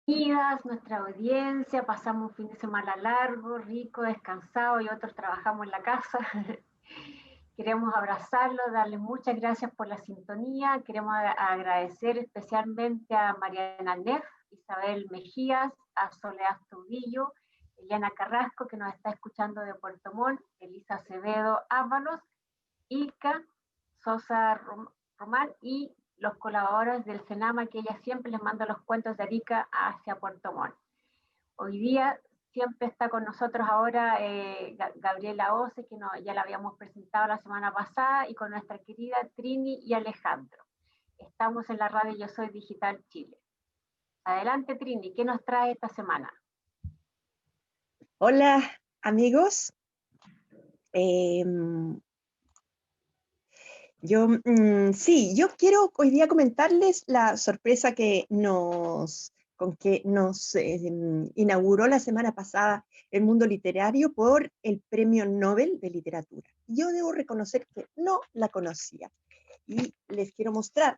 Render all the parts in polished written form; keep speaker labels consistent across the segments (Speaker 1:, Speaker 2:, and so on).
Speaker 1: Bienvenidas, nuestra audiencia. Pasamos un fin de semana largo, rico, descansado y otros trabajamos en la casa. Queremos abrazarlos, darles muchas gracias por la sintonía. Queremos agradecer especialmente a Mariana Neff, Isabel Mejías, a Soledad Astudillo, Eliana Carrasco, que nos está escuchando de Puerto Montt, Elisa Acevedo Ábalos, Ica, Sosa Román y los colaboradores del Senama, que ella siempre les manda los cuentos de Arica hacia Puerto Montt. Hoy día siempre está con nosotros ahora Gabriela Ose, que ya la habíamos presentado la semana pasada, y con nuestra querida Trini y Alejandro. Estamos en la radio Yo Soy Digital Chile. Adelante, Trini, ¿qué nos trae esta semana?
Speaker 2: Hola, amigos. Yo quiero hoy día comentarles la sorpresa con que nos inauguró la semana pasada el mundo literario por el Premio Nobel de Literatura. Yo debo reconocer que no la conocía y les quiero mostrar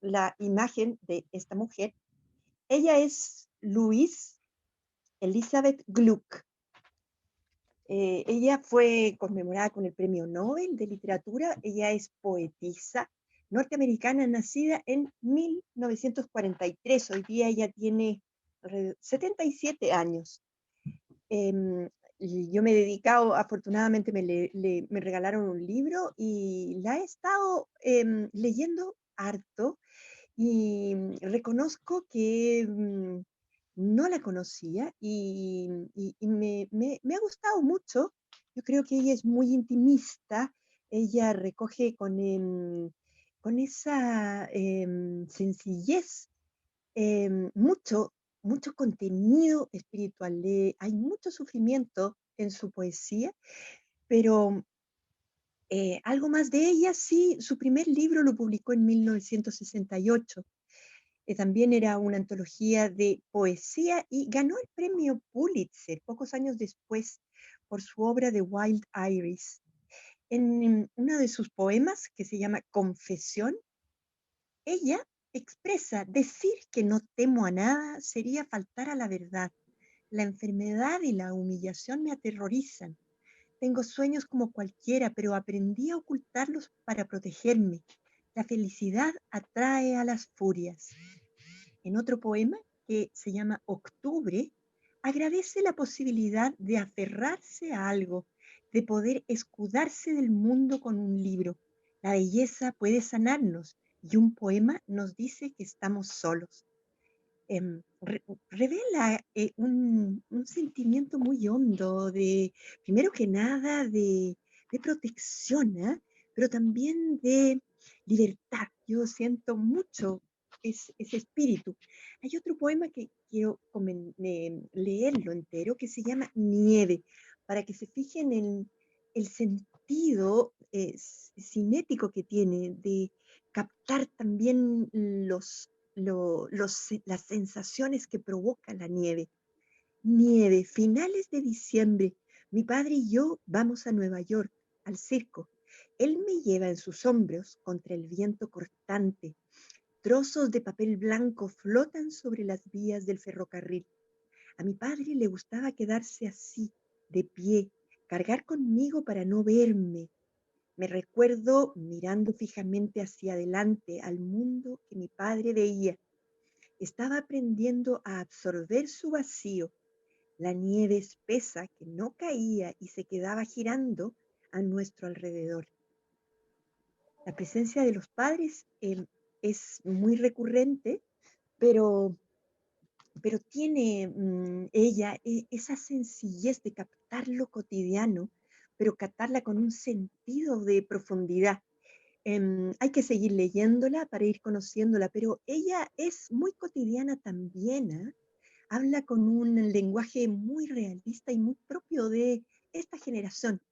Speaker 2: la imagen de esta mujer. Ella es Louise Elizabeth Gluck. Ella fue conmemorada con el Premio Nobel de Literatura. Ella es poetisa norteamericana nacida en 1943. Hoy día ella tiene 77 años. Yo me he dedicado, afortunadamente me regalaron un libro y la he estado leyendo harto y reconozco que no la conocía y me ha gustado mucho. Yo creo que ella es muy intimista. Ella recoge con esa sencillez mucho contenido espiritual. Hay mucho sufrimiento en su poesía, pero algo más de ella, sí. Su primer libro lo publicó en 1968. También era una antología de poesía y ganó el premio Pulitzer pocos años después por su obra de Wild Iris. En uno de sus poemas, que se llama Confesión, ella expresa: decir que no temo a nada sería faltar a la verdad. La enfermedad y la humillación me aterrorizan. Tengo sueños como cualquiera, pero aprendí a ocultarlos para protegerme. La felicidad atrae a las furias. En otro poema, que se llama Octubre, agradece la posibilidad de aferrarse a algo, de poder escudarse del mundo con un libro. La belleza puede sanarnos y un poema nos dice que estamos solos. Revela un sentimiento muy hondo primero que nada, de protección, pero también de libertad. Yo siento mucho ese espíritu. Hay otro poema que quiero leerlo entero, que se llama Nieve, para que se fijen en el sentido cinético que tiene, de captar también las sensaciones que provoca la nieve. Nieve, finales de diciembre. Mi padre y yo vamos a Nueva York, al circo. Él me lleva en sus hombros contra el viento cortante. Trozos de papel blanco flotan sobre las vías del ferrocarril. A mi padre le gustaba quedarse así, de pie, cargar conmigo para no verme. Me recuerdo mirando fijamente hacia adelante al mundo que mi padre veía. Estaba aprendiendo a absorber su vacío, la nieve espesa que no caía y se quedaba girando a nuestro alrededor. La presencia de los padres es muy recurrente, pero tiene ella esa sencillez de captar lo cotidiano, pero captarla con un sentido de profundidad. Hay que seguir leyéndola para ir conociéndola, pero ella es muy cotidiana también, ¿eh? Habla con un lenguaje muy realista y muy propio de esta generación,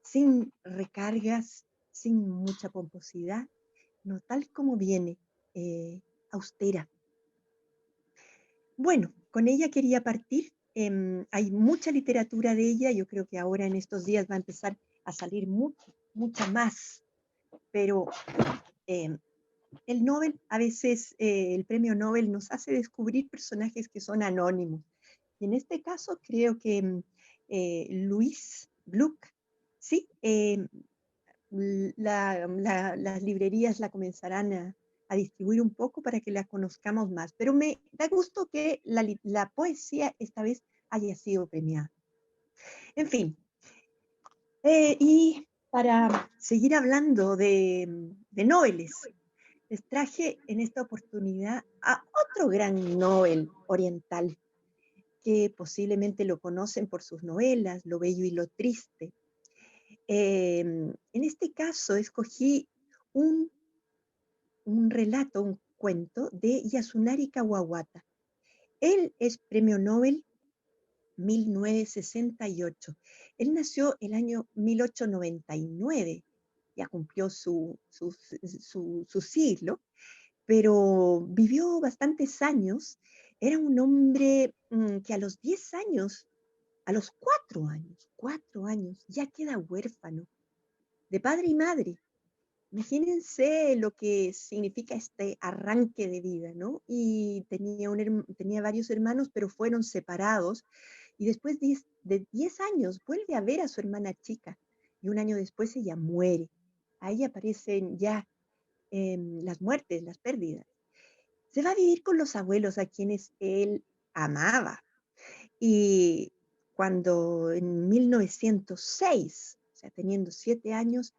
Speaker 2: sin recargas, sin mucha pomposidad, no, tal como viene, austera. Bueno, con ella quería partir. Hay mucha literatura de ella. Yo creo que ahora en estos días va a empezar a salir mucha más. Pero el Nobel, a veces el premio Nobel nos hace descubrir personajes que son anónimos. Y en este caso creo que Luis Gluck, sí, las librerías la comenzarán a distribuir un poco para que la conozcamos más. Pero me da gusto que la poesía esta vez haya sido premiada. En fin, y para seguir hablando de Nobeles, les traje en esta oportunidad a otro gran Nobel oriental, que posiblemente lo conocen por sus novelas, Lo bello y lo triste. En este caso escogí un, un relato, un cuento de Yasunari Kawabata. Él es premio Nobel 1968. Él nació el año 1899, ya cumplió su siglo, pero vivió bastantes años. Era un hombre que a los 10 años, a los 4 años, ya queda huérfano de padre y madre. Imagínense lo que significa este arranque de vida, ¿no? Y tenía varios hermanos, pero fueron separados. Y después de 10 años vuelve a ver a su hermana chica. Y un año después ella muere. Ahí aparecen ya las muertes, las pérdidas. Se va a vivir con los abuelos a quienes él amaba. Y cuando en 1906, o sea, teniendo 7 años,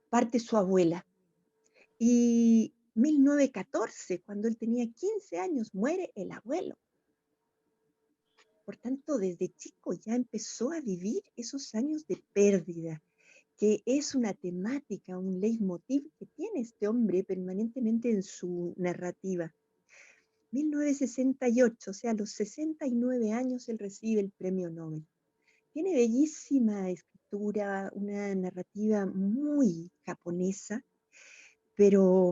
Speaker 2: parte su abuela. Y 1914, cuando él tenía 15 años, muere el abuelo. Por tanto, desde chico ya empezó a vivir esos años de pérdida, que es una temática, un leitmotiv que tiene este hombre permanentemente en su narrativa. 1968, o sea, a los 69 años, él recibe el premio Nobel. Tiene bellísima escritura, una narrativa muy japonesa, pero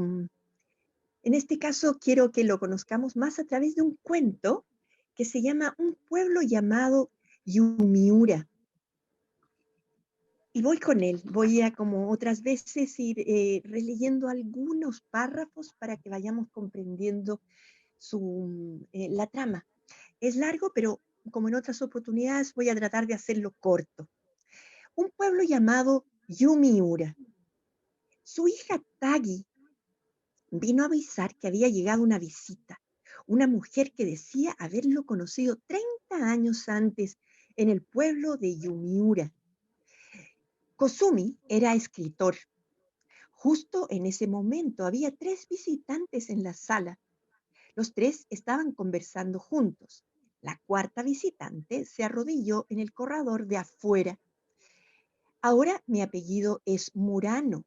Speaker 2: en este caso quiero que lo conozcamos más a través de un cuento que se llama Un pueblo llamado Yumiura. Y voy con él, voy a, como otras veces, ir releyendo algunos párrafos para que vayamos comprendiendo la trama. Es largo, pero como en otras oportunidades voy a tratar de hacerlo corto. Un pueblo llamado Yumiura. Su hija Tagi vino a avisar que había llegado una visita, una mujer que decía haberlo conocido 30 años antes en el pueblo de Yumiura. Kosumi era escritor. Justo en ese momento había 3 visitantes en la sala. Los 3 estaban conversando juntos. La cuarta visitante se arrodilló en el corredor de afuera. Ahora mi apellido es Murano,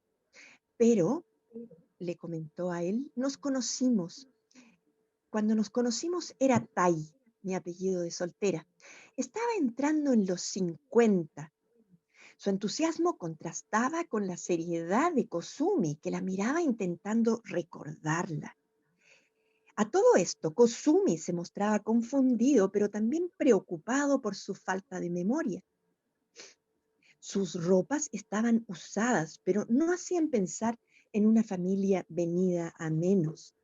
Speaker 2: pero, le comentó a él, nos conocimos. Cuando nos conocimos era Tai, mi apellido de soltera. Estaba entrando en los 50. Su entusiasmo contrastaba con la seriedad de Kosumi, que la miraba intentando recordarla. A todo esto, Kosumi se mostraba confundido, pero también preocupado por su falta de memoria. Sus ropas estaban usadas, pero no hacían pensar en una familia venida a menos.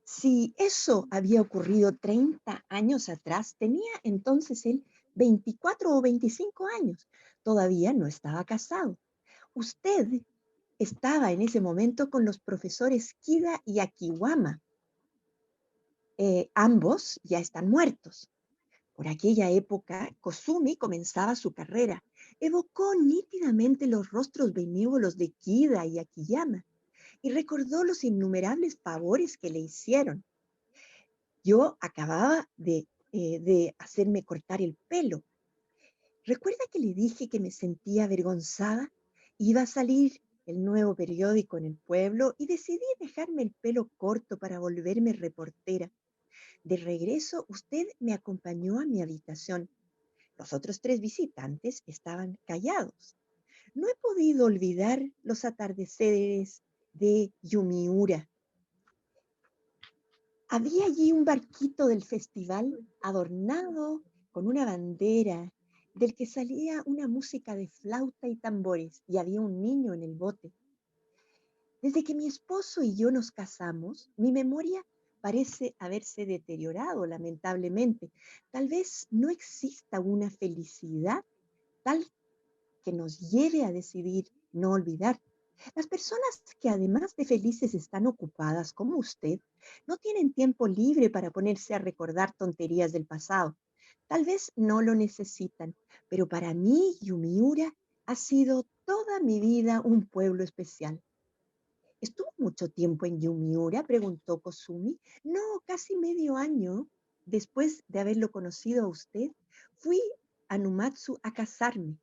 Speaker 2: Si eso había ocurrido 30 años atrás, tenía entonces él 24 o 25 años. Todavía no estaba casado. Usted estaba en ese momento con los profesores Kida y Akiwama. Ambos ya están muertos. Por aquella época, Kosumi comenzaba su carrera. Evocó nítidamente los rostros benévolos de Kida y Akiyama y recordó los innumerables favores que le hicieron. Yo acababa de hacerme cortar el pelo. ¿Recuerda que le dije que me sentía avergonzada? Iba a salir el nuevo periódico en el pueblo y decidí dejarme el pelo corto para volverme reportera. De regreso, usted me acompañó a mi habitación. Los otros 3 visitantes estaban callados. No he podido olvidar los atardeceres de Yumiura. Había allí un barquito del festival adornado con una bandera del que salía una música de flauta y tambores y había un niño en el bote. Desde que mi esposo y yo nos casamos, mi memoria parece haberse deteriorado lamentablemente. Tal vez no exista una felicidad tal que nos lleve a decidir no olvidar. Las personas que además de felices están ocupadas como usted, no tienen tiempo libre para ponerse a recordar tonterías del pasado. Tal vez no lo necesitan, pero para mí Yumiura ha sido toda mi vida un pueblo especial. ¿Estuvo mucho tiempo en Yumiura?, preguntó Kosumi. No, casi medio año. Después de haberlo conocido a usted, fui a Numatsu a casarme.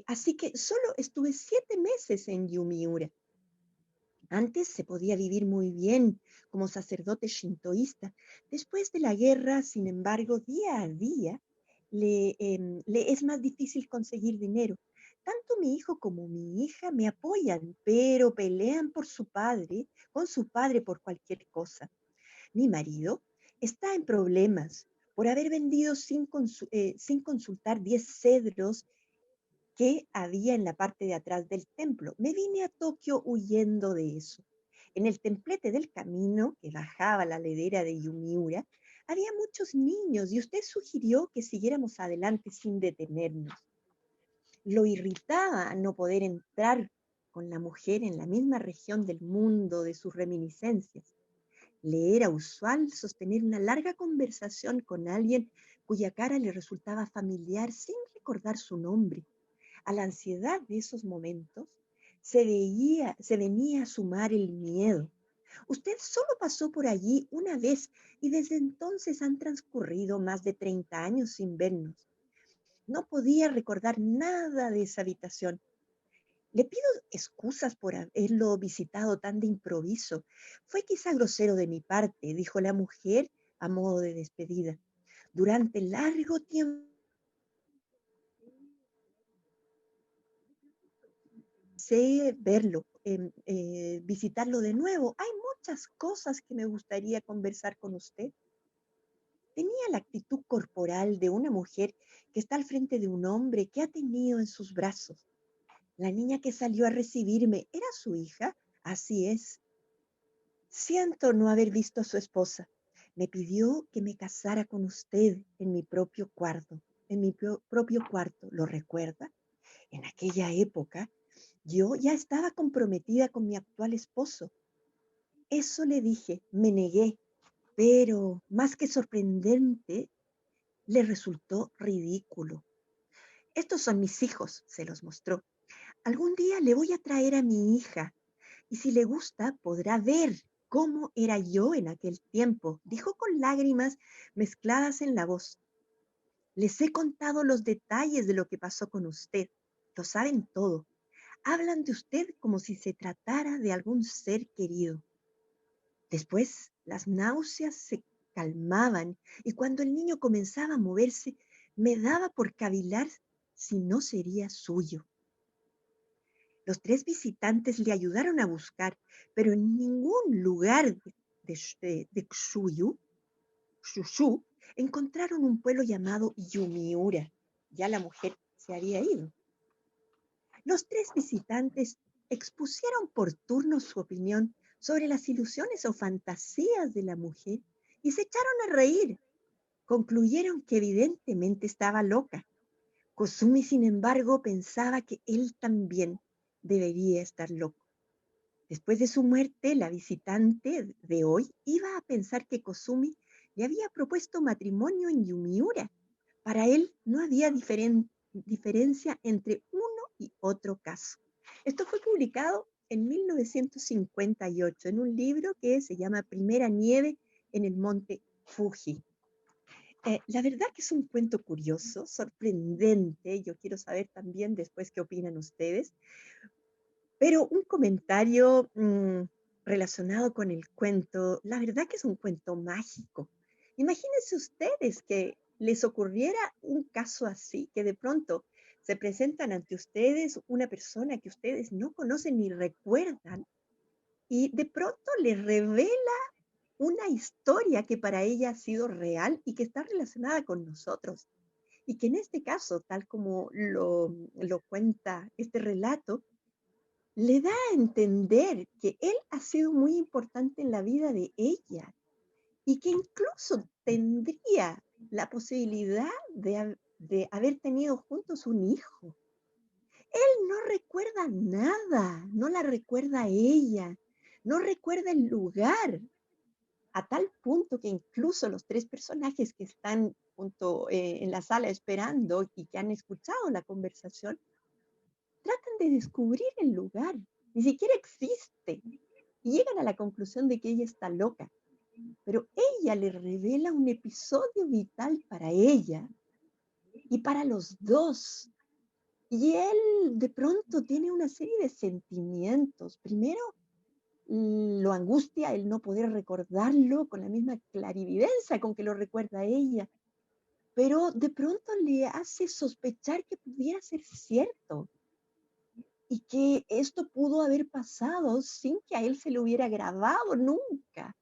Speaker 2: Así que solo estuve 7 meses en Yumiura. Antes se podía vivir muy bien como sacerdote shintoísta. Después de la guerra, sin embargo, día a día le es más difícil conseguir dinero. Tanto mi hijo como mi hija me apoyan, pero pelean con su padre por cualquier cosa. Mi marido está en problemas por haber vendido sin consultar 10 cedros que había en la parte de atrás del templo. Me vine a Tokio huyendo de eso. En el templete del camino que bajaba la ladera de Yumiura, había muchos niños y usted sugirió que siguiéramos adelante sin detenernos. Lo irritaba no poder entrar con la mujer en la misma región del mundo de sus reminiscencias. Le era usual sostener una larga conversación con alguien cuya cara le resultaba familiar sin recordar su nombre. A la ansiedad de esos momentos se venía a sumar el miedo. Usted solo pasó por allí una vez y desde entonces han transcurrido más de 30 años sin vernos. No podía recordar nada de esa habitación. Le pido excusas por haberlo visitado tan de improviso. Fue quizá grosero de mi parte, dijo la mujer a modo de despedida. Durante largo tiempo sé verlo, visitarlo de nuevo. Hay muchas cosas que me gustaría conversar con usted. Tenía la actitud corporal de una mujer que está al frente de un hombre que ha tenido en sus brazos. La niña que salió a recibirme era su hija. Así es. Siento no haber visto a su esposa. Me pidió que me casara con usted en mi propio cuarto. Propio cuarto, ¿lo recuerda? En aquella época yo ya estaba comprometida con mi actual esposo. Eso le dije, me negué, pero más que sorprendente, le resultó ridículo. Estos son mis hijos, se los mostró. Algún día le voy a traer a mi hija y si le gusta podrá ver cómo era yo en aquel tiempo, dijo con lágrimas mezcladas en la voz. Les he contado los detalles de lo que pasó con usted. Lo saben todo. Hablan de usted como si se tratara de algún ser querido. Después, las náuseas se calmaban y cuando el niño comenzaba a moverse, me daba por cavilar si no sería suyo. Los 3 visitantes le ayudaron a buscar, pero en ningún lugar de Kyushu encontraron un pueblo llamado Yumiura. Ya la mujer se había ido. Los 3 visitantes expusieron por turno su opinión sobre las ilusiones o fantasías de la mujer y se echaron a reír. Concluyeron que evidentemente estaba loca. Kosumi, sin embargo, pensaba que él también debería estar loco. Después de su muerte, la visitante de hoy iba a pensar que Kosumi le había propuesto matrimonio en Yumiura. Para él no había diferencia entre uno y otro caso. Esto fue publicado en 1958 en un libro que se llama Primera nieve en el monte Fuji. La verdad que es un cuento curioso, sorprendente. Yo quiero saber también después qué opinan ustedes. Pero un comentario relacionado con el cuento, la verdad que es un cuento mágico. Imagínense ustedes que les ocurriera un caso así, que de pronto se presentan ante ustedes una persona que ustedes no conocen ni recuerdan y de pronto les revela una historia que para ella ha sido real y que está relacionada con nosotros. y que en este caso, tal como lo cuenta este relato, le da a entender que él ha sido muy importante en la vida de ella y que incluso tendría la posibilidad de haber tenido juntos un hijo. Él no recuerda nada, no la recuerda a ella, no recuerda el lugar, a tal punto que incluso los tres personajes que están junto en la sala esperando y que han escuchado la conversación, tratan de descubrir el lugar, ni siquiera existe, y llegan a la conclusión de que ella está loca, pero ella le revela un episodio vital para ella y para los dos. Y él de pronto tiene una serie de sentimientos. Primero, lo angustia el no poder recordarlo con la misma clarividencia con que lo recuerda ella, pero de pronto le hace sospechar que pudiera ser cierto y que esto pudo haber pasado sin que a él se le hubiera grabado nunca.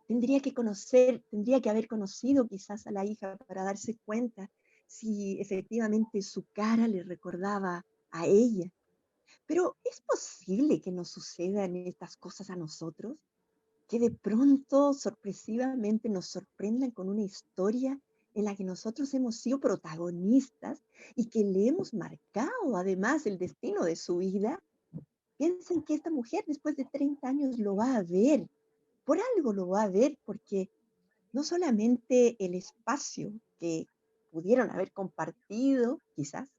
Speaker 2: Tendría que haber conocido quizás a la hija para darse cuenta si efectivamente su cara le recordaba a ella. Pero ¿es posible que nos sucedan estas cosas a nosotros? Que de pronto, sorpresivamente, nos sorprendan con una historia en la que nosotros hemos sido protagonistas y que le hemos marcado además el destino de su vida. Piensen que esta mujer después de 30 años lo va a ver, por algo lo va a ver, porque no solamente el espacio que pudieron haber compartido, quizás,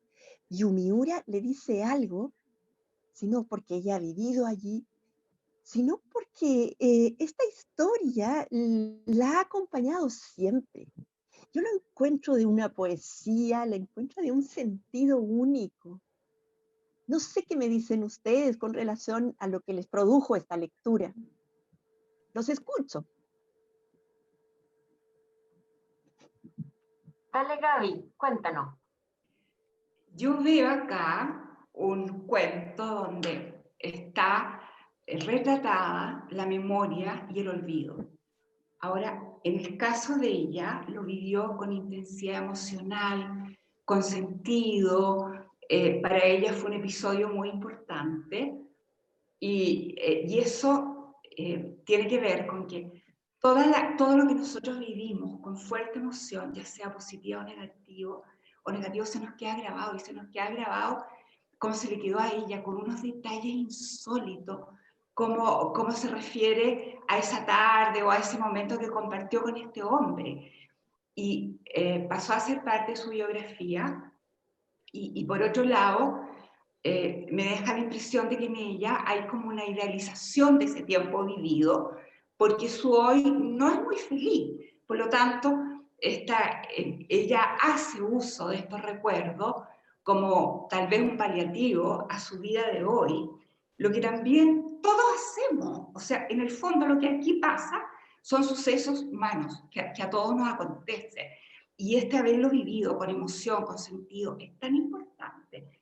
Speaker 2: Yumiura le dice algo, sino porque ella ha vivido allí, sino porque esta historia la ha acompañado siempre. Yo lo encuentro de una poesía, la encuentro de un sentido único. No sé qué me dicen ustedes con relación a lo que les produjo esta lectura. Los escucho.
Speaker 1: Dale, Gaby, cuéntanos.
Speaker 3: Yo veo acá un cuento donde está retratada la memoria y el olvido. Ahora, en el caso de ella, lo vivió con intensidad emocional, con sentido. Para ella fue un episodio muy importante y eso tiene que ver con que todo lo que nosotros vivimos con fuerte emoción, ya sea positivo o negativo, se nos queda grabado y se nos queda grabado como se le quedó a ella, con unos detalles insólitos, cómo se refiere a esa tarde o a ese momento que compartió con este hombre. Y pasó a ser parte de su biografía. Y por otro lado, me deja la impresión de que en ella hay como una idealización de ese tiempo vivido, porque su hoy no es muy feliz. Por lo tanto, ella hace uso de estos recuerdos como tal vez un paliativo a su vida de hoy, lo que también todos hacemos. O sea, en el fondo lo que aquí pasa son sucesos humanos que a todos nos acontece. Y haberlo vivido con emoción, con sentido, es tan importante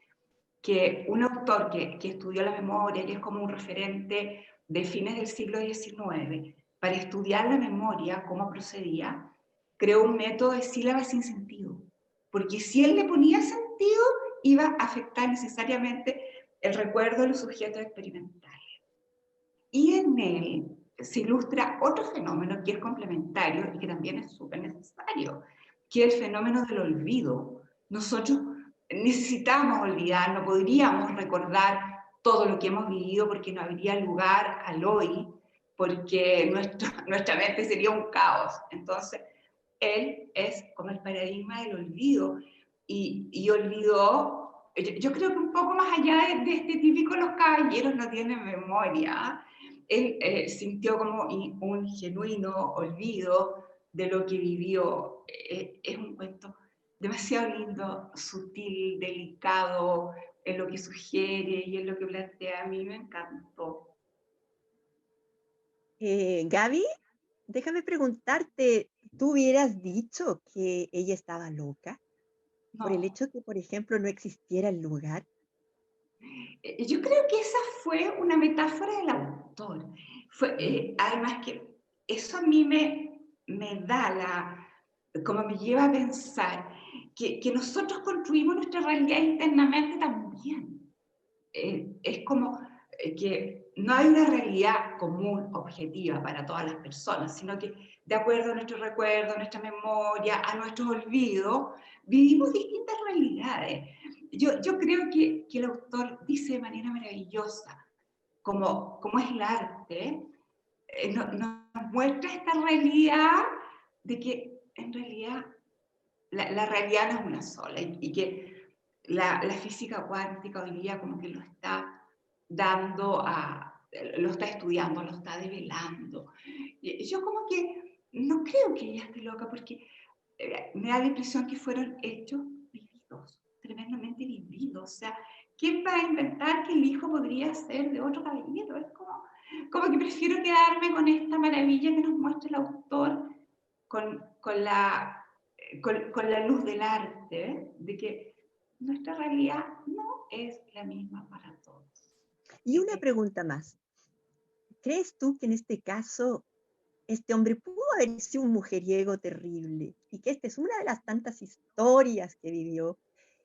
Speaker 3: que un autor que estudió la memoria, que es como un referente de fines del siglo XIX, para estudiar la memoria, cómo procedía, creó un método de sílabas sin sentido. Porque si él le ponía sentido, iba a afectar necesariamente el recuerdo de los sujetos experimentales. Y en él se ilustra otro fenómeno que es complementario y que también es súper necesario, que es el fenómeno del olvido. Nosotros necesitamos olvidar, no podríamos recordar todo lo que hemos vivido porque no habría lugar al hoy, porque nuestra mente sería un caos. Entonces, él es como el paradigma del olvido y olvidó, yo creo que un poco más allá de este típico los caballeros no tienen memoria, él sintió como un genuino olvido de lo que vivió. Es un cuento demasiado lindo, sutil, delicado, en lo que sugiere y en lo que plantea. A mí me encantó.
Speaker 2: Gaby, déjame preguntarte, ¿tú hubieras dicho que ella estaba loca por el
Speaker 3: No,
Speaker 2: hecho que, por ejemplo, no existiera el lugar?
Speaker 3: yo creo que esa fue una metáfora del autor. Además que eso a mí me da como me lleva a pensar que nosotros construimos nuestra realidad internamente también. Es como que no hay una realidad común, objetiva para todas las personas, sino que de acuerdo a nuestro recuerdo, a nuestra memoria, a nuestros olvidos, vivimos distintas realidades. Yo creo que el autor dice de manera maravillosa, como es el arte, nos muestra esta realidad de que en realidad la realidad no es una sola y que la física cuántica hoy día como que lo está lo está estudiando, lo está develando. Y yo como que no creo que ella esté loca porque me da la impresión que fueron hechos vividos, tremendamente vividos. O sea, ¿quién va a inventar que el hijo podría ser de otro caballero? Es como que prefiero quedarme con esta maravilla que nos muestra el autor, con la luz del arte, ¿eh? De que nuestra realidad no es la misma para todos.
Speaker 2: Y una pregunta más. ¿Crees tú que en este caso este hombre pudo haber sido un mujeriego terrible y que esta es una de las tantas historias que vivió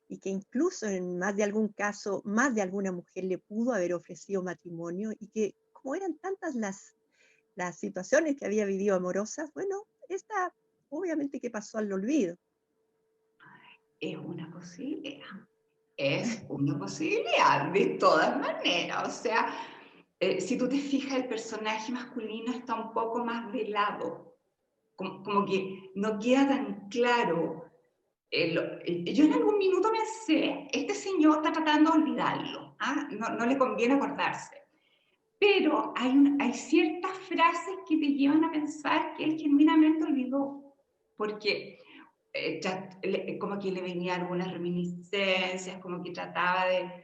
Speaker 2: y que incluso en más de algún caso, más de alguna mujer le pudo haber ofrecido matrimonio y que como eran tantas las situaciones que había vivido amorosas, bueno, esta obviamente que pasó al olvido?
Speaker 3: Es una posibilidad. Es una posibilidad, de todas maneras. O sea, si tú te fijas, el personaje masculino está un poco más velado, como que no queda tan claro. Yo en algún minuto pensé, este señor está tratando de olvidarlo, ¿ah? No le conviene acordarse. Pero hay ciertas frases que te llevan a pensar que él genuinamente olvidó, porque como que le venían algunas reminiscencias, como que trataba de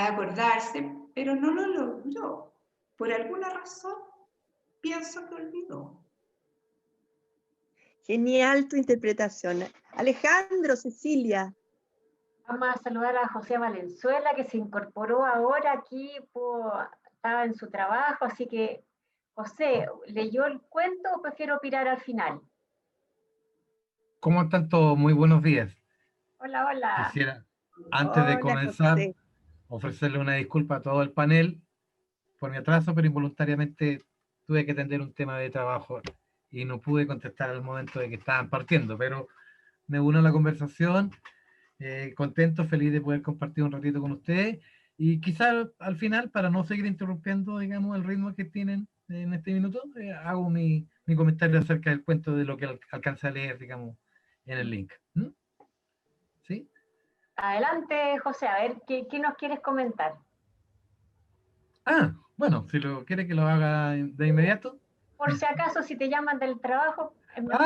Speaker 3: acordarse, pero no lo logró. Por alguna razón, pienso que olvidó.
Speaker 2: Genial tu interpretación. Alejandro, Cecilia.
Speaker 1: Vamos a saludar a José Valenzuela, que se incorporó ahora aquí, estaba en su trabajo, así que, José, ¿leyó el cuento o prefiero opinar al final?
Speaker 4: ¿Cómo están todos? Muy buenos días.
Speaker 1: Hola, hola.
Speaker 4: Quisiera, antes de
Speaker 2: Hola,
Speaker 4: comenzar,
Speaker 2: José.
Speaker 4: ofrecerle una disculpa a todo el panel por mi atraso, pero involuntariamente tuve que atender un tema de trabajo y no pude contestar al momento de que estaban partiendo, pero me uno a la conversación, contento, feliz de poder compartir un ratito con ustedes y quizás al final, para no seguir interrumpiendo, digamos, el ritmo que tienen en este minuto, hago mi comentario acerca del cuento de lo que alcanza a leer, digamos, en el link. ¿Mm? ¿Sí?
Speaker 1: Adelante, José, a ver, ¿qué nos quieres comentar?
Speaker 4: Ah, bueno, si lo quiere que lo haga de inmediato.
Speaker 1: Por si acaso, si te llaman del trabajo, es mejor,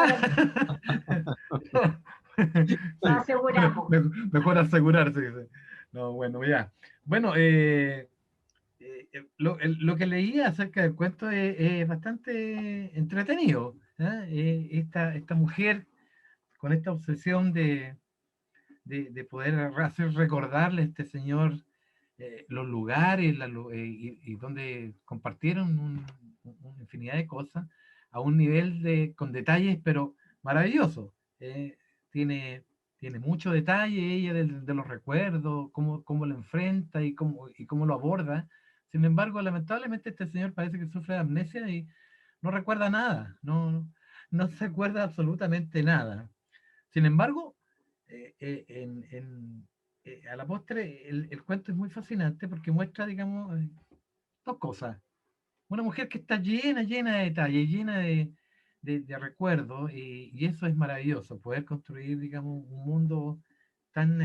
Speaker 4: Ah.
Speaker 1: nos
Speaker 4: Sí,
Speaker 1: aseguramos.
Speaker 4: mejor asegurarse. Dice. No, bueno, ya. Bueno, lo que leí acerca del cuento es bastante entretenido. ¿Eh? Esta mujer con esta obsesión de poder hacer recordarle a este señor los lugares y donde compartieron una infinidad de cosas a un nivel con detalles, pero maravilloso. Tiene, tiene mucho detalle ella de los recuerdos, cómo lo enfrenta y cómo lo aborda. Sin embargo, lamentablemente este señor parece que sufre de amnesia y no recuerda nada, no se acuerda absolutamente nada. Sin embargo, a la postre, el cuento es muy fascinante porque muestra, digamos, dos cosas. Una mujer que está llena de detalles, llena de recuerdos, y eso es maravilloso, poder construir, digamos, un mundo tan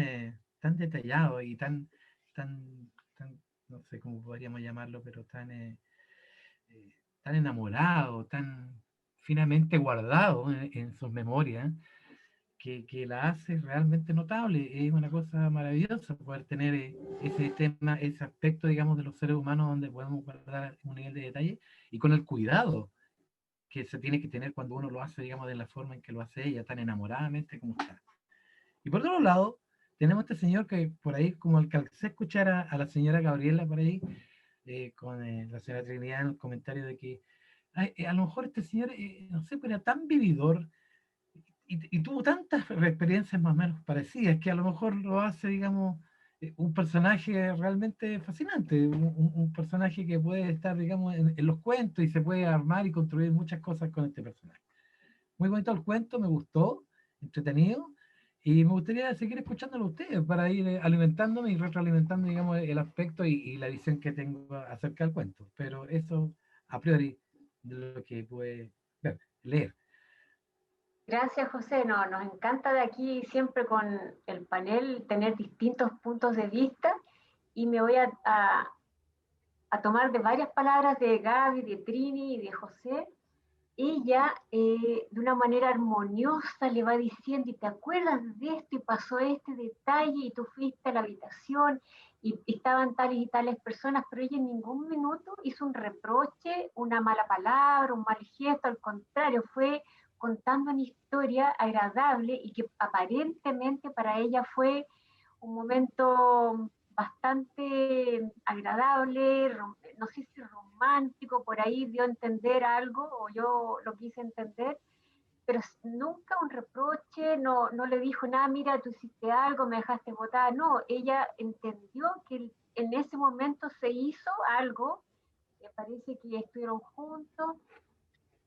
Speaker 4: detallado y tan, no sé cómo podríamos llamarlo, pero tan enamorado, tan finamente guardado en sus memorias que la hace realmente notable. Es una cosa maravillosa poder tener ese tema, ese aspecto, digamos, de los seres humanos donde podemos guardar un nivel de detalle y con el cuidado que se tiene que tener cuando uno lo hace, digamos, de la forma en que lo hace ella, tan enamoradamente como está. Y por otro lado, tenemos este señor que por ahí, como alcancé a escuchar a la señora Gabriela por ahí, con la señora Trinidad en el comentario de que a lo mejor este señor, no sé, pero era tan vividor, y tuvo tantas experiencias más o menos parecidas que a lo mejor lo hace, digamos, un personaje realmente fascinante, un personaje que puede estar, digamos, en los cuentos y se puede armar y construir muchas cosas con este personaje. Muy bonito el cuento, me gustó, entretenido, y me gustaría seguir escuchándolo a ustedes para ir alimentándome y retroalimentando, digamos, el aspecto y la visión que tengo acerca del cuento. Pero eso a priori de lo que puede ver, leer.
Speaker 1: Gracias, José. No, nos encanta de aquí siempre con el panel tener distintos puntos de vista y me voy a tomar de varias palabras de Gaby, de Trini y de José. Ella de una manera armoniosa le va diciendo, y te acuerdas de esto y pasó este detalle y tú fuiste a la habitación y estaban tales y tales personas, pero ella en ningún minuto hizo un reproche, una mala palabra, un mal gesto, al contrario, fue contando una historia agradable y que aparentemente para ella fue un momento bastante agradable, no sé si romántico, por ahí dio a entender algo, o yo lo quise entender, pero nunca un reproche, no le dijo nada, mira, tú hiciste algo, me dejaste botar, no, ella entendió que en ese momento se hizo algo, me parece que estuvieron juntos,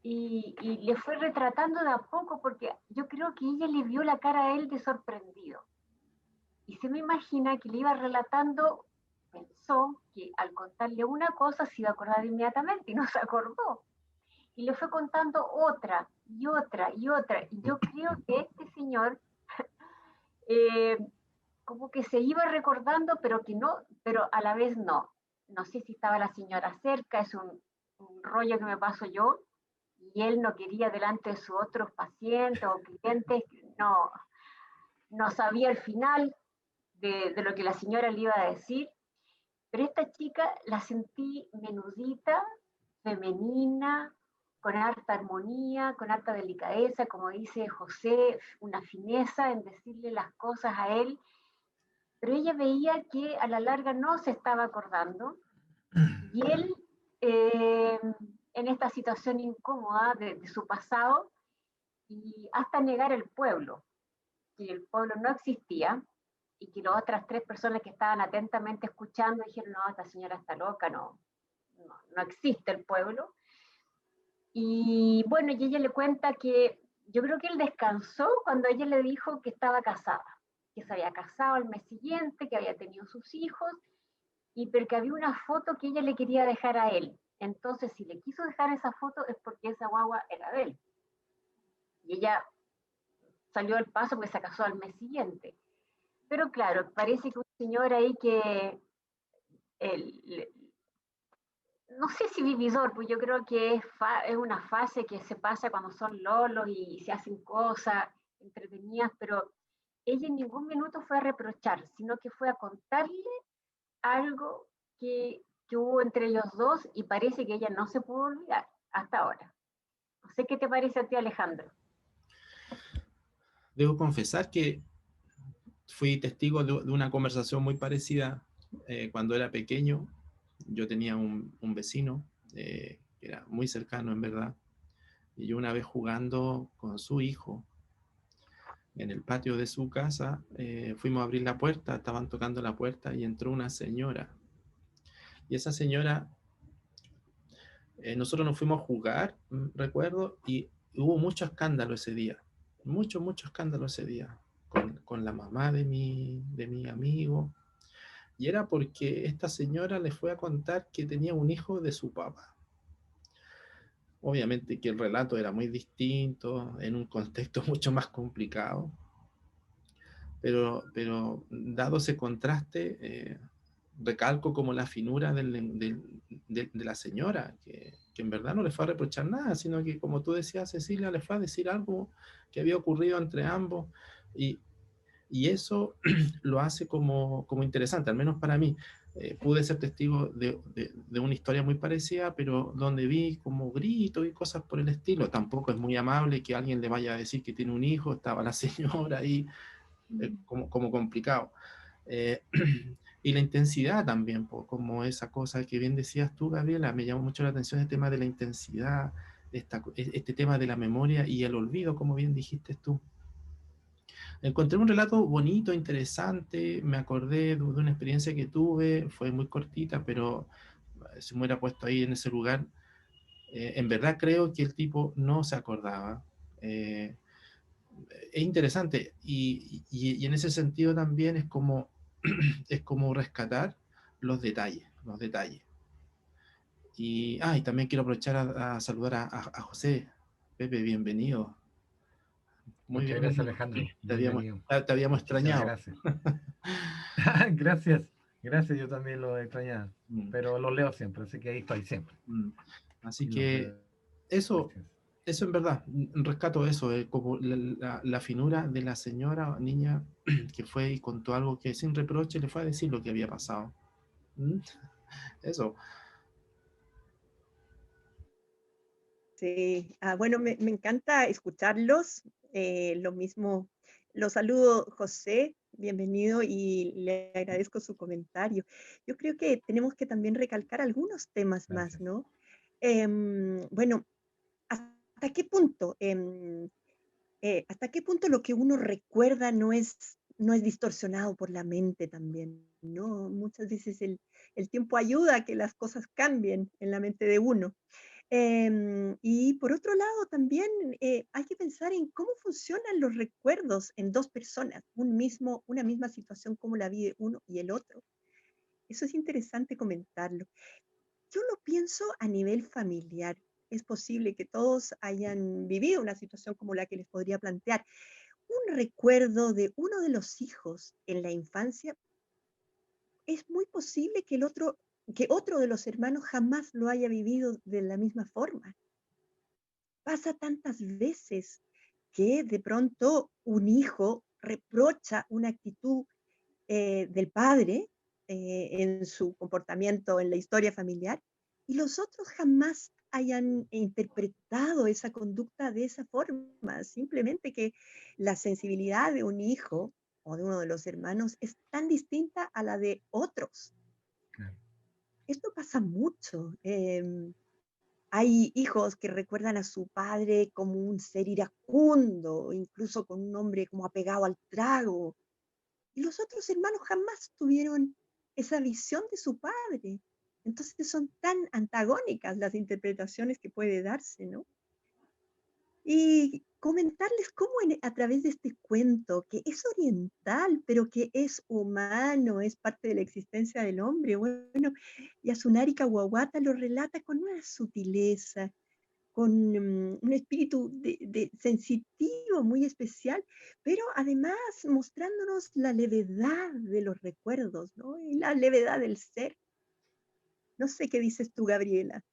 Speaker 1: y le fue retratando de a poco, porque yo creo que ella le vio la cara a él de sorprendido. Y se me imagina que le iba relatando, pensó que al contarle una cosa se iba a acordar inmediatamente y no se acordó. Y le fue contando otra y otra y otra. Y yo creo que este señor eh, como que se iba recordando, pero que no, pero a la vez no. No sé si estaba la señora cerca, es un rollo que me paso yo, y él no quería delante de sus otros pacientes o clientes, no sabía el final de lo que la señora le iba a decir, pero esta chica la sentí menudita, femenina, con harta armonía, con harta delicadeza, como dice José, una fineza en decirle las cosas a él, pero ella veía que a la larga no se estaba acordando y él eh, en esta situación incómoda de su pasado y hasta negar el pueblo, que el pueblo no existía y que las otras tres personas que estaban atentamente escuchando dijeron, no, esta señora está loca, no existe el pueblo. Y bueno, y ella le cuenta que yo creo que él descansó cuando ella le dijo que estaba casada, que se había casado al mes siguiente, que había tenido sus hijos, y pero que había una foto que ella le quería dejar a él. Entonces, si le quiso dejar esa foto es porque esa guagua era de él. Y ella salió al paso porque se casó al mes siguiente. Pero claro, parece que un señor ahí que el, no sé si vividor, pues yo creo que es una fase que se pasa cuando son lolos y se hacen cosas entretenidas, pero ella en ningún minuto fue a reprochar, sino que fue a contarle algo que hubo entre ellos dos y parece que ella no se pudo olvidar hasta ahora. No sé qué te parece a ti, Alejandro.
Speaker 5: Debo confesar que fui testigo de una conversación muy parecida cuando era pequeño. Yo tenía un vecino que era muy cercano en verdad, y yo una vez jugando con su hijo en el patio de su casa, fuimos a abrir la puerta, estaban tocando la puerta y entró una señora. Y esa señora, nosotros nos fuimos a jugar, recuerdo, y hubo mucho escándalo ese día, mucho escándalo ese día, con la mamá de mi amigo. Y era porque esta señora le fue a contar que tenía un hijo de su papá. Obviamente que el relato era muy distinto, en un contexto mucho más complicado, pero dado ese contraste, recalco como la finura de la señora, que en verdad no le fue a reprochar nada, sino que, como tú decías, Cecilia, le fue a decir algo que había ocurrido entre ambos, y eso lo hace como interesante, al menos para mí. Pude ser testigo de una historia muy parecida, pero donde vi como gritos y cosas por el estilo. Tampoco es muy amable que alguien le vaya a decir que tiene un hijo, estaba la señora ahí, como complicado. Y la intensidad también, como esa cosa que bien decías tú, Gabriela, me llamó mucho la atención el tema de la intensidad, este tema de la memoria y el olvido, como bien dijiste tú. Encontré un relato bonito, interesante, me acordé de una experiencia que tuve, fue muy cortita, pero si me hubiera puesto ahí en ese lugar, en verdad creo que el tipo no se acordaba. Es interesante, y en ese sentido también es como, es como rescatar los detalles, los detalles. Y también quiero aprovechar a saludar a José. Pepe, bienvenido. Muy
Speaker 4: Muchas
Speaker 5: bien,
Speaker 4: gracias, Alejandro. Bienvenido.
Speaker 5: te habíamos
Speaker 4: Muchísimas
Speaker 5: extrañado.
Speaker 4: gracias. Gracias, gracias, yo también lo he extrañado, pero lo leo siempre, así que ahí estoy siempre.
Speaker 5: Así que eso en verdad, rescato eso, como la finura de la señora o niña que fue y contó algo que sin reproche le fue a decir lo que había pasado. Eso.
Speaker 2: Sí, bueno, me encanta escucharlos. Lo mismo, los saludo, José, bienvenido y le agradezco su comentario. Yo creo que tenemos que también recalcar algunos temas más,
Speaker 4: Gracias.
Speaker 2: ¿no? Bueno, ¿hasta qué punto? ¿Hasta qué punto lo que uno recuerda no es distorsionado por la mente también, ¿no? Muchas veces el tiempo ayuda a que las cosas cambien en la mente de uno. Y por otro lado, también hay que pensar en cómo funcionan los recuerdos en dos personas, una misma situación, cómo la vive uno y el otro. Eso es interesante comentarlo. Yo lo pienso a nivel familiar. Es posible que todos hayan vivido una situación como la que les podría plantear. Un recuerdo de uno de los hijos en la infancia, es muy posible que otro de los hermanos jamás lo haya vivido de la misma forma. Pasa tantas veces que de pronto un hijo reprocha una actitud del padre en su comportamiento en la historia familiar y los otros jamás hayan interpretado esa conducta de esa forma. Simplemente que la sensibilidad de un hijo o de uno de los hermanos es tan distinta a la de otros.
Speaker 4: Claro.
Speaker 2: Esto pasa mucho. Hay hijos que recuerdan a su padre como un ser iracundo, incluso con un hombre como apegado al trago. Y los otros hermanos jamás tuvieron esa visión de su padre. Entonces son tan antagónicas las interpretaciones que puede darse, ¿no? Y comentarles cómo a través de este cuento, que es oriental, pero que es humano, es parte de la existencia del hombre, bueno, Yasunari Kawabata lo relata con una sutileza, con un espíritu sensitivo muy especial, pero además mostrándonos la levedad de los recuerdos, ¿no? Y la levedad del ser. No sé qué dices tú, Gabriela.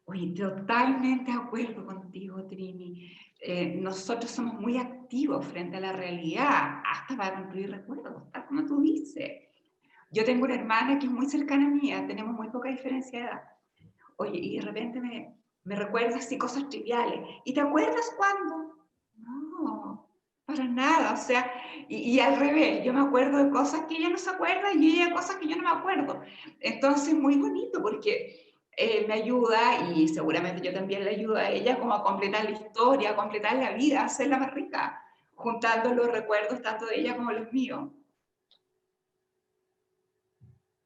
Speaker 3: Oye, totalmente de acuerdo contigo, Trini. Nosotros somos muy activos frente a la realidad, hasta para construir recuerdos, tal como tú dices. Yo tengo una hermana que es muy cercana a mí, tenemos muy poca diferencia de edad. Oye, y de repente me recuerda así cosas triviales. ¿Y te acuerdas cuándo? No, para nada. O sea, y al revés, yo me acuerdo de cosas que ella no se acuerda y ella de cosas que yo no me acuerdo. Entonces, muy bonito porque me ayuda y seguramente yo también le ayudo a ella como a completar la historia, a completar la vida, a hacerla más rica, juntando los recuerdos tanto de ella como los míos.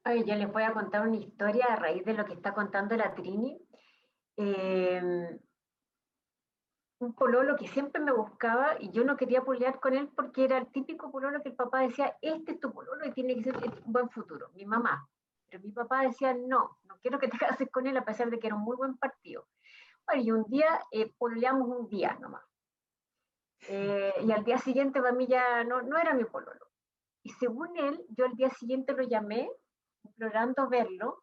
Speaker 1: Oye, yo les voy a contar una historia a raíz de lo que está contando la Trini. Un pololo que siempre me buscaba y yo no quería pololear con él porque era el típico pololo que el papá decía, este es tu pololo y tiene que ser un buen futuro, mi mamá. Pero mi papá decía, no, no quiero que te cases con él a pesar de que era un muy buen partido. Bueno, y un día pololeamos un día nomás. Y al día siguiente para mí ya no era mi pololo. Y según él, yo al día siguiente lo llamé, implorando verlo,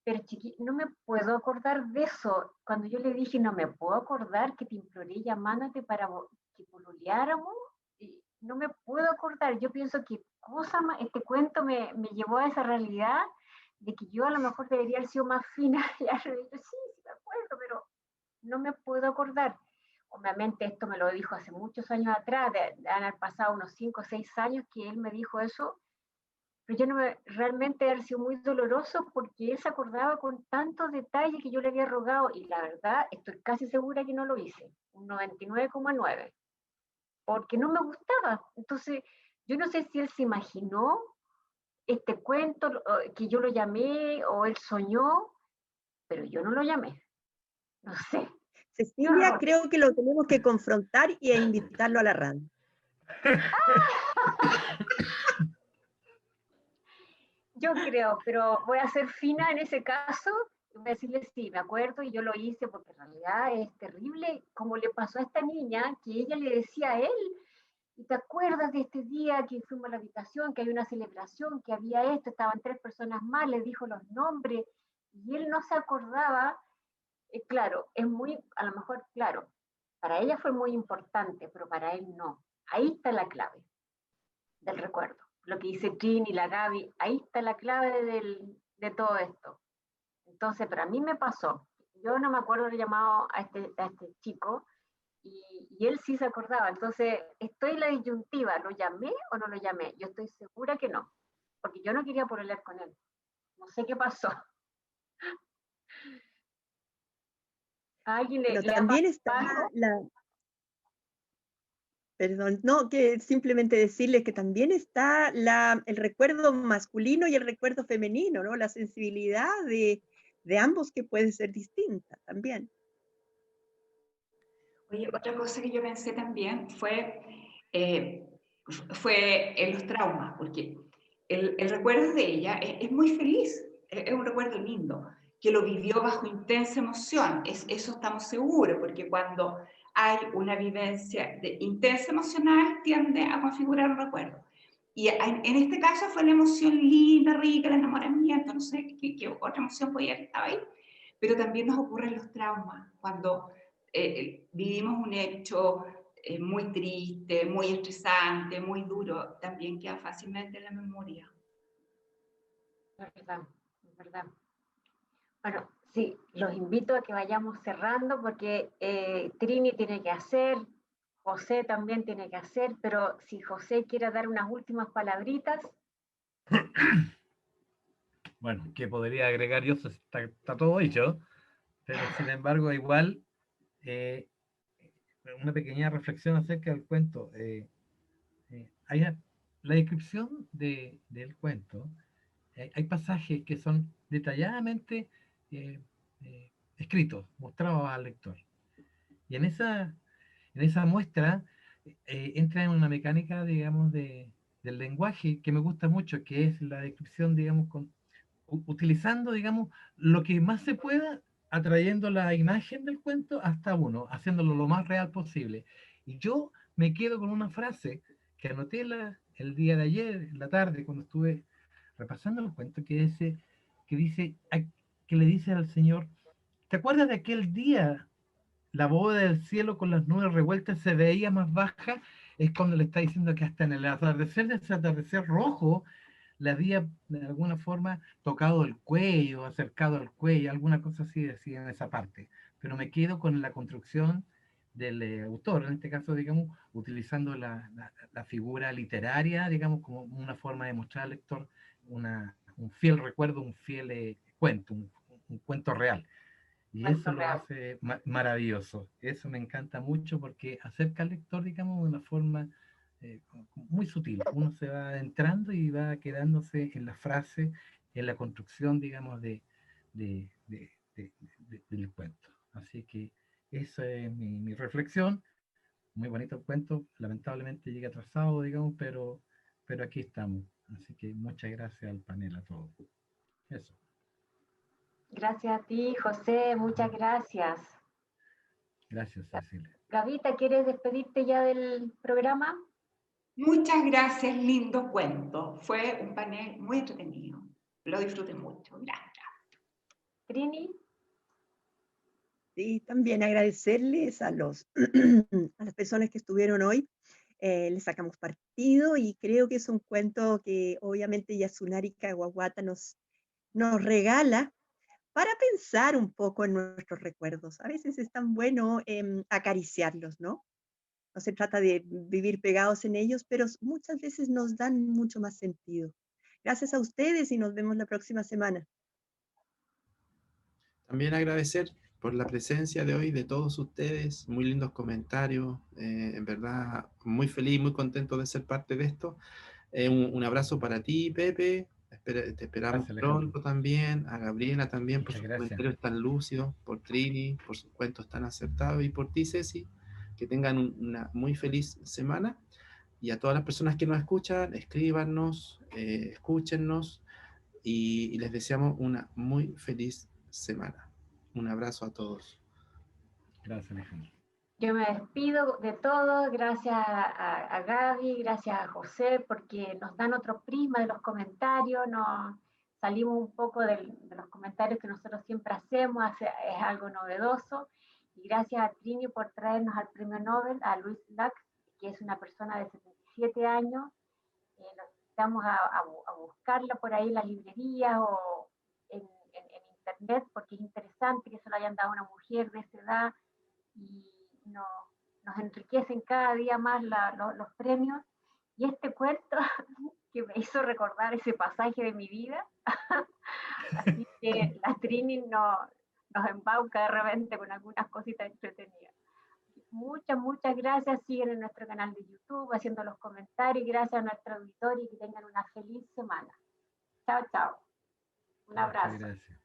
Speaker 1: pero chiqui, no me puedo acordar de eso. Cuando yo le dije, no me puedo acordar que te imploré llamándote para que pololeáramos, no me puedo acordar. Yo pienso que este cuento me llevó a esa realidad de que yo a lo mejor debería haber sido más fina. Y al revés, sí, me acuerdo, pero no me puedo acordar. Obviamente esto me lo dijo hace muchos años atrás, han pasado unos 5 o 6 años que él me dijo eso, pero yo no me, realmente ha sido muy doloroso porque él se acordaba con tantos detalles que yo le había rogado y la verdad estoy casi segura que no lo hice, un 99,9, porque no me gustaba. Entonces, yo no sé si él se imaginó este cuento, que yo lo llamé o él soñó, pero yo no lo llamé. No sé.
Speaker 2: Cecilia, creo que lo tenemos que confrontar y invitarlo a la radio.
Speaker 1: Yo creo, pero voy a ser fina en ese caso. Voy a decirle sí, me acuerdo y yo lo hice porque en realidad es terrible como le pasó a esta niña que ella le decía a él, ¿y te acuerdas de este día que fuimos a la habitación, que hay una celebración, que había esto, estaban 3 personas más, le dijo los nombres y él no se acordaba? Claro, es muy, a lo mejor, claro, para ella fue muy importante, pero para él no. Ahí está la clave del recuerdo. Lo que dice Trini, la Gaby, ahí está la clave de todo esto. Entonces, pero a mí me pasó. Yo no me acuerdo de llamado a este chico y él sí se acordaba. Entonces, estoy en la disyuntiva, ¿lo llamé o no lo llamé? Yo estoy segura que no, porque yo no quería pololear con él. No sé qué pasó. ¿A alguien
Speaker 2: Pero
Speaker 1: le ha
Speaker 2: también está
Speaker 1: pasado?
Speaker 2: perdón, no, que simplemente decirles que también está el recuerdo masculino y el recuerdo femenino, ¿no? La sensibilidad de ambos que puede ser distinta también.
Speaker 3: Oye, otra cosa que yo pensé también fue en los traumas, porque el recuerdo de ella es muy feliz, es un recuerdo lindo, que lo vivió bajo intensa emoción, eso estamos seguros, porque cuando hay una vivencia intensa emocional tiende a configurar un recuerdo. Y en este caso fue la emoción linda, rica, el enamoramiento, no sé qué otra emoción podía haber estado ahí, pero también nos ocurren los traumas, cuando vivimos un hecho muy triste, muy estresante, muy duro, también queda fácilmente en la memoria.
Speaker 1: Es verdad, es verdad. Bueno, sí, los invito a que vayamos cerrando porque Trini tiene que hacer, José también tiene que hacer, pero si José quiere dar unas últimas palabritas.
Speaker 4: Bueno, ¿qué podría agregar yo? Está todo dicho, pero sin embargo, igual, una pequeña reflexión acerca del cuento. La descripción del cuento, hay pasajes que son detalladamente eh, escritos, mostrados al lector. Y en esa muestra entra en una mecánica, digamos, del lenguaje que me gusta mucho, que es la descripción, digamos, utilizando, digamos, lo que más se pueda, atrayendo la imagen del cuento hasta uno, haciéndolo lo más real posible. Y yo me quedo con una frase que anoté el día de ayer, en la tarde, cuando estuve repasando el cuento, que le dice al Señor, ¿te acuerdas de aquel día la bóveda del cielo con las nubes revueltas se veía más baja? Es cuando le está diciendo que hasta en el atardecer de ese atardecer rojo le había de alguna forma tocado el cuello, acercado al cuello, alguna cosa así decía en esa parte. Pero me quedo con la construcción del autor, en este caso, digamos, utilizando la figura literaria, digamos, como una forma de mostrar al lector un fiel recuerdo, un fiel cuento, un cuento real. Y eso lo hace maravilloso. Eso me encanta mucho porque acerca al lector, digamos, de una forma muy sutil. Uno se va entrando y va quedándose en la frase, en la construcción, digamos, de- del cuento. Así que esa es mi reflexión. Muy bonito el cuento. Lamentablemente llega atrasado, digamos, pero aquí estamos. Así que muchas gracias al panel, a todos. Eso.
Speaker 1: Gracias a ti, José, muchas gracias.
Speaker 4: Gracias, Cecilia.
Speaker 1: Gavita, ¿quieres despedirte ya del programa?
Speaker 3: Muchas gracias, lindo cuento. Fue un panel muy entretenido. Lo disfruté mucho. Gracias.
Speaker 1: Trini.
Speaker 2: Sí, también agradecerles a a las personas que estuvieron hoy. Les sacamos partido y creo que es un cuento que obviamente Yasunari Kawabata nos regala para pensar un poco en nuestros recuerdos. A veces es tan bueno acariciarlos, ¿no? No se trata de vivir pegados en ellos, pero muchas veces nos dan mucho más sentido. Gracias a ustedes y nos vemos la próxima semana.
Speaker 5: También agradecer por la presencia de hoy de todos ustedes, muy lindos comentarios, en verdad muy feliz, muy contento de ser parte de esto. Un abrazo para ti, Pepe, te esperamos
Speaker 4: Gracias, Alejandro.
Speaker 5: pronto también, a Gabriela también por
Speaker 4: Muchas
Speaker 5: sus
Speaker 4: gracias.
Speaker 5: comentarios tan lúcidos, por Trini, por sus cuentos tan acertados y por ti, Ceci, que tengan una muy feliz semana. Y a todas las personas que nos escuchan, escríbanos, escúchennos y les deseamos una muy feliz semana. Un abrazo a todos.
Speaker 4: Gracias, Alejandro.
Speaker 1: Yo me despido de todos, gracias a Gaby, gracias a José, porque nos dan otro prisma de los comentarios, nos salimos un poco de los comentarios que nosotros siempre hacemos, es algo novedoso. Y gracias a Trini por traernos al premio Nobel, a Luis Lac, que es una persona de 77 años. Nos invitamos a buscarla por ahí en las librerías o en internet, porque es interesante que se lo hayan dado a una mujer de esa edad y nos enriquecen cada día más los premios. Y este cuento que me hizo recordar ese pasaje de mi vida, así que la Trini nos embauca de repente con algunas cositas entretenidas. Muchas gracias, siguen en nuestro canal de YouTube haciendo los comentarios, gracias a nuestro auditorio y que tengan una feliz semana. Chao, chao. Un abrazo.
Speaker 4: Gracias.